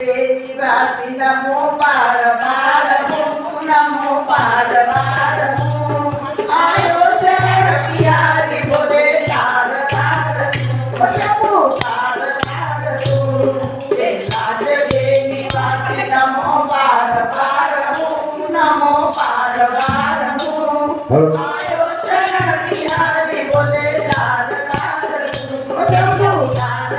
નમો પાર નમો પાર આયો શરણ પિયારી બોલે તાર તાર નમો પાર એ લાજ દેવી વાતી નમો પાર નમો પાર આયો શરણ પિયારી બોલે તાર તાર નમો તાર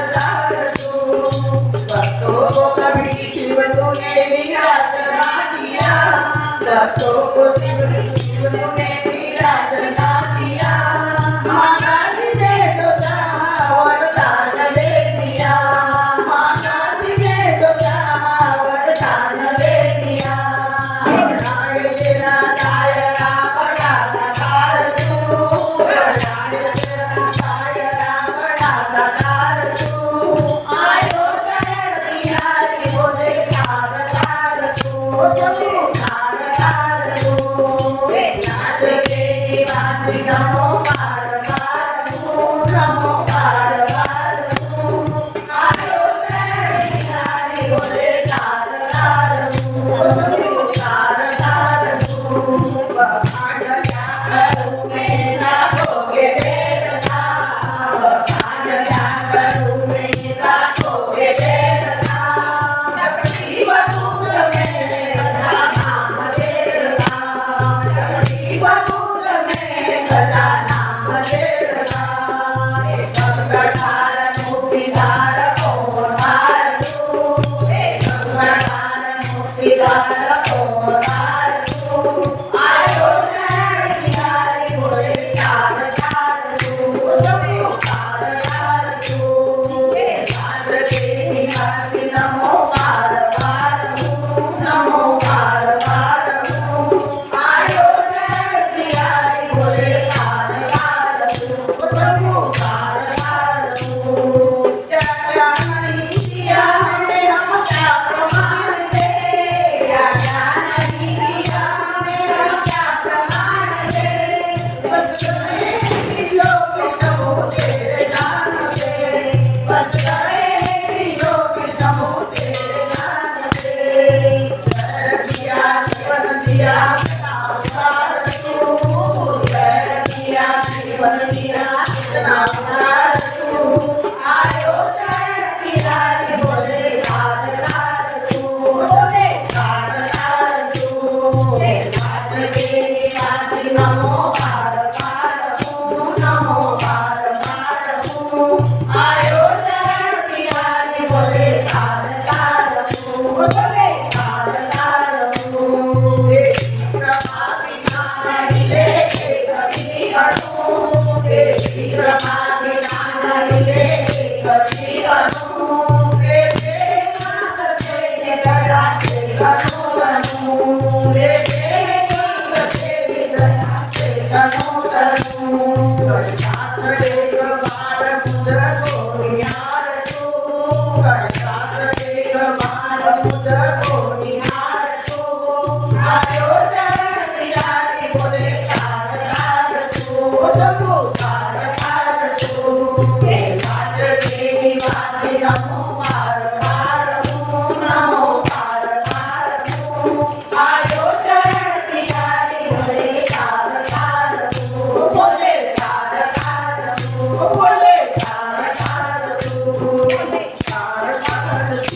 ભક્તો કવિ શિવને વિરાજના કિયા ભક્તો શિવને વિરાજના કિયા માતાજી ને તો વરદાન દે દિયા માતાજી ને તો વરદાન દે દિયા રાય તેરા કાયરા બડા તાર તું રાય તેરા કાયરા બડા તાર તું આયો નમો પાર નમો પાર આયો શરણી બોલે તાર તાર કરું મેં રાખો કે બેઠા કરું મેં રાખો કે બેઠા જપતી બતુલ મેં નામ દેતા જપતી બતુલ મેં નામ દેતા એક ગંગાધાર મુક્તિધાર કોણ મારું એક ગંગાધાર મુક્તિધાર કોણ મારું આયો શરણી હારી બોલે તાર તાર તું તાર તાર તું એ તાર દેવી હારી નમો પાર નમો પાર આયો શરણી હારી બોલે તાર તાર તું પાર क्या नहीं किया है हम क्या प्रमाण दे क्या नहीं किया है हम क्या प्रमाण दे बस करे लोग नमो तेरे नाम से बस करे लोग नमो तेरे नाम से कर दिया जीवन दिया नामदार तू कर दिया जीवन दिया नामदार तू आयो शरणी हारी बोले तार तार तू बोले तार तार तू हे तार देवी वासी नमो पार नमो पार आयो शरणी हारी बोले तार तार तू बोले तार तार तू हे प्रभाती नारी ले कभी अनु हे प्रभाती नारी ले कभी अनु हे मात से दया से अनु अनु हे दया से अनु अनु करतार देव बार मुद्र को निहार तू करतार देव बार मुद्र को निहार तू आयो शरणी हारी बोले तार तार तू तार तार तू हे लाज देवी वासी नमो पार नमो पार आयो शरणी हारी बोले तार तार तू बोले तार तार तू बोले तार तार तू बोले तार तार तू